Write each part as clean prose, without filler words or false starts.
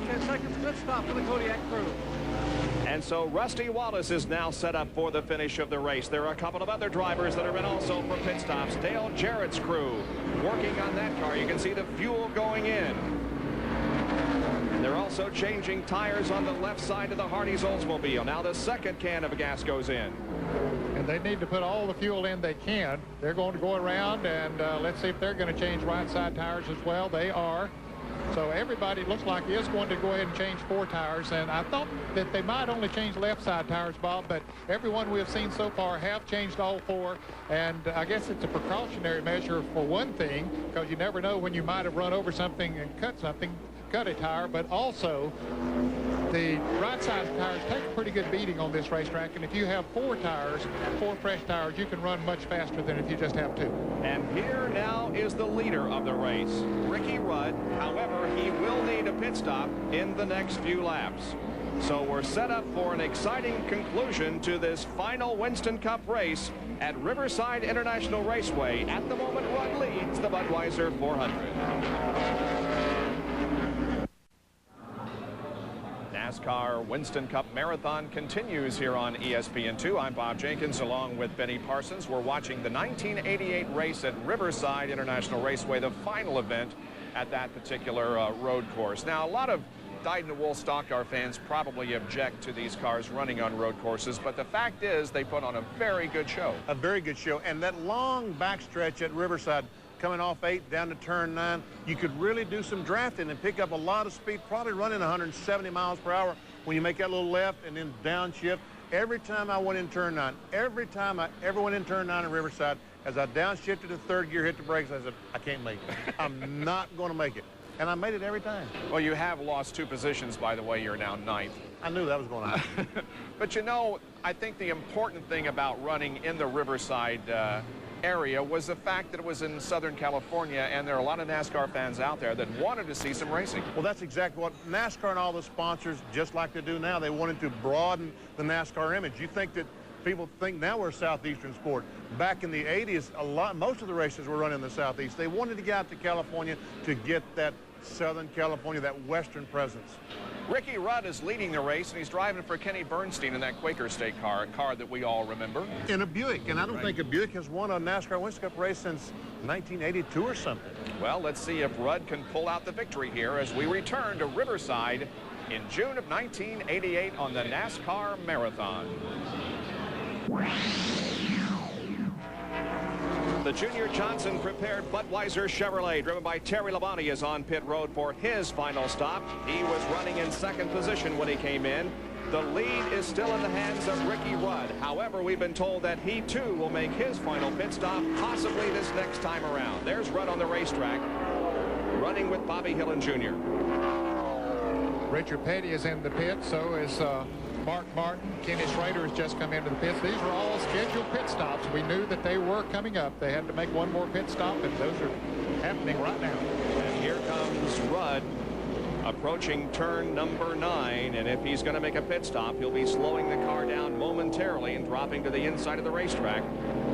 10 seconds. Good stop for the Kodiak crew. And so Rusty Wallace is now set up for the finish of the race. There are a couple of other drivers that are in also for pit stops. Dale Jarrett's crew working on that car. You can see the fuel going in. They're also changing tires on the left side of the Hardee's Oldsmobile. Now the second can of gas goes in. And they need to put all the fuel in they can. They're going to go around, and let's see if they're going to change right side tires as well. They are. So everybody looks like is going to go ahead and change 4 tires. And I thought that they might only change left side tires, Bob, but everyone we have seen so far have changed all 4. And I guess it's a precautionary measure for one thing, because you never know when you might have run over something and cut a tire, but also the right side tires take a pretty good beating on this racetrack, and if you have 4 tires, 4 fresh tires, you can run much faster than if you just have 2. And here now is the leader of the race, Ricky Rudd. However, he will need a pit stop in the next few laps. So we're set up for an exciting conclusion to this final Winston Cup race at Riverside International Raceway. At the moment, Rudd leads the Budweiser 400. NASCAR Winston Cup Marathon continues here on ESPN2. I'm Bob Jenkins along with Benny Parsons. We're watching the 1988 race at Riverside International Raceway, the final event at that particular road course. Now, a lot of dyed-in-the-wool stock car fans probably object to these cars running on road courses, but the fact is they put on a very good show. A very good show. And that long backstretch at Riverside, coming off 8 down to turn 9, you could really do some drafting and pick up a lot of speed, probably running 170 miles per hour when you make that little left and then downshift. Every time I went in turn 9, every time I ever went in turn 9 in Riverside, as I downshifted to 3rd gear, hit the brakes, I said, I can't make it. I'm not going to make it. And I made it every time. Well, you have lost 2 positions, by the way. You're now 9th. I knew that was going to happen. But you know, I think the important thing about running in the Riverside area was the fact that it was in Southern California, and there are a lot of NASCAR fans out there that wanted to see some racing. Well, that's exactly what NASCAR and all the sponsors, just like they do now, they wanted to broaden the NASCAR image. You think that people think now we're a southeastern sport. Back in the 80s, most of the races were run in the southeast. They wanted to get out to California to get that Southern California, that western presence. Ricky Rudd is leading the race, and he's driving for Kenny Bernstein in that Quaker State car, a car that we all remember. In a Buick, and I don't think a Buick has won a NASCAR Winston Cup race since 1982 or something. Well, let's see if Rudd can pull out the victory here as we return to Riverside in June of 1988 on the NASCAR Marathon. The Junior Johnson prepared Budweiser Chevrolet, driven by Terry Labonte, is on pit road for his final stop. He was running in 2nd position when he came in. The lead is still in the hands of Ricky Rudd. However, we've been told that he too will make his final pit stop, possibly this next time around. There's Rudd on the racetrack, running with Bobby Hillin Jr. Richard Petty is in the pit, so is Mark Martin. Kenny Schrader has just come into the pits. These are all scheduled pit stops. We knew that they were coming up. They had to make one more pit stop, and those are happening right now. And here comes Rudd approaching turn number 9, and if he's going to make a pit stop, he'll be slowing the car down momentarily and dropping to the inside of the racetrack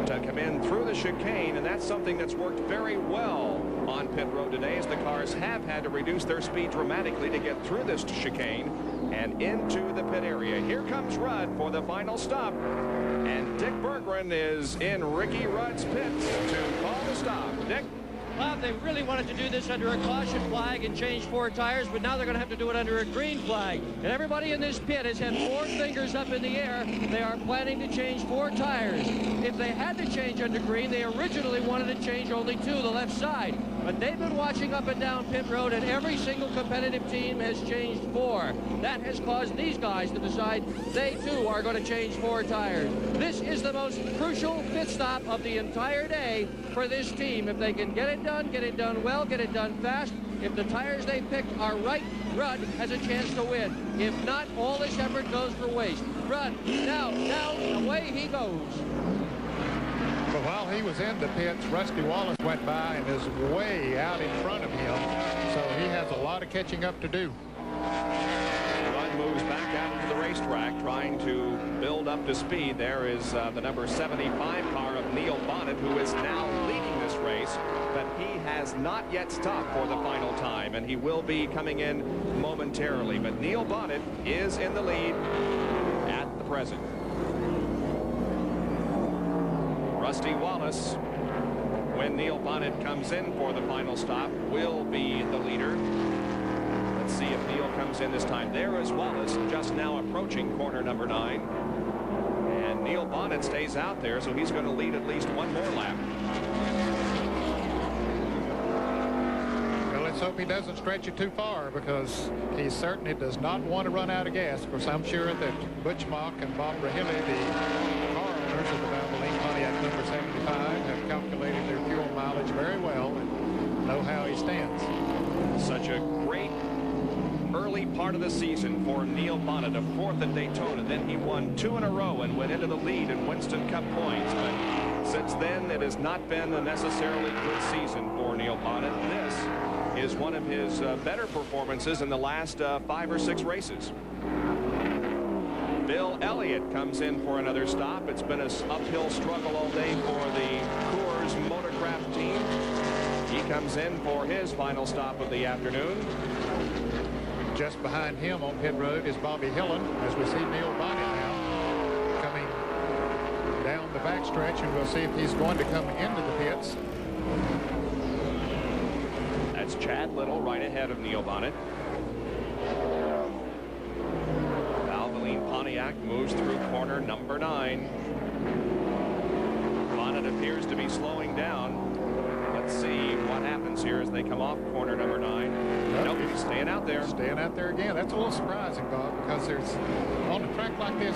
to come in through the chicane, and that's something that's worked very well on pit road today, as the cars have had to reduce their speed dramatically to get through this chicane and into the pit area. Here comes Rudd for the final stop, and Dick Berggren is in Ricky Rudd's pits to call the stop. Dick? Bob, they really wanted to do this under a caution flag and change 4 tires, but now they're going to have to do it under a green flag. And everybody in this pit has had 4 fingers up in the air. They are planning to change 4 tires. If they had to change under green, they originally wanted to change only 2, the left side. But they've been watching up and down pit road, and every single competitive team has changed 4. That has caused these guys to decide they, too, are going to change 4 tires. This is the most crucial pit stop of the entire day for this team. If they can get it done well, get it done fast. If the tires they picked are right, Rudd has a chance to win. If not, all this effort goes for waste. Rudd, now, away he goes. But while he was in the pits, Rusty Wallace went by and is way out in front of him, so he has a lot of catching up to do. Rudd moves back out into the racetrack, trying to build up to speed. There is the number 75 car of Neil Bonnet, who is now leading this race, but he has not yet stopped for the final time, and he will be coming in momentarily. But Neil Bonnet is in the lead at the present. Rusty Wallace, when Neil Bonnet comes in for the final stop, will be the leader. Let's see if Neil comes in this time. There is Wallace just now approaching corner number 9. And Neil Bonnet stays out there, so he's going to lead at least one more lap. Well, let's hope he doesn't stretch it too far, because he certainly does not want to run out of gas. Of course, I'm sure that Butch Mock and Bob Rahilly, the car owners of the Valvoline Pontiac number 75, have calculated their fuel mileage very well and know how he stands. Such a great early part of the season for Neil Bonnet, a 4th at Daytona. Then he won 2 in a row and went into the lead in Winston Cup points. But since then, it has not been a necessarily good season for Neil Bonnet. This is one of his better performances in the last 5 or 6 races. Bill Elliott comes in for another stop. It's been an uphill struggle all day for the Coors Motorcraft team. He comes in for his final stop of the afternoon. Just behind him on pit road is Bobby Hillen, as we see Neil Bonnet now coming down the backstretch, and we'll see if he's going to come into the pits. That's Chad Little right ahead of Neil Bonnet. Valvoline Pontiac moves through corner number 9. Bonnet appears to be slowing down. Let's see what happens here as they come off corner number 9. Nope, he's staying out there. Staying out there again. That's a little surprising, Bob, because there's on a track like this,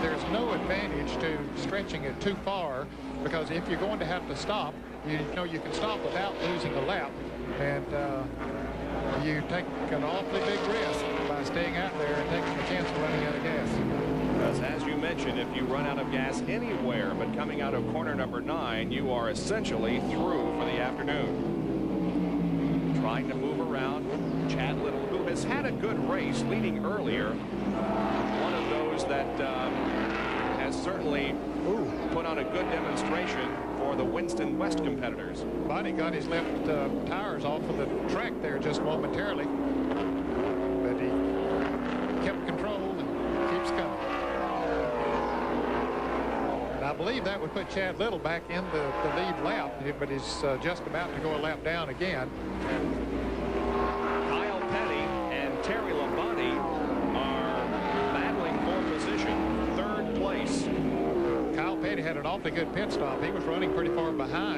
there's no advantage to stretching it too far, because if you're going to have to stop, you know you can stop without losing a lap, and you take an awfully big risk by staying out there and taking a chance of running out of gas. Because as you mentioned, if you run out of gas anywhere but coming out of corner number 9, you are essentially through for the afternoon. Trying to move around, Chad Little, who has had a good race leading earlier. One of those that has certainly put on a good demonstration for the Winston West competitors. Bonnie got his left tires off of the track there just momentarily, but he kept control and keeps coming. And I believe that would put Chad Little back in the lead lap, but he's just about to go a lap down again. Kyle Petty and Terry Labonte are battling for position, 3rd place. Kyle Petty had an awfully good pit stop. He was running pretty far behind.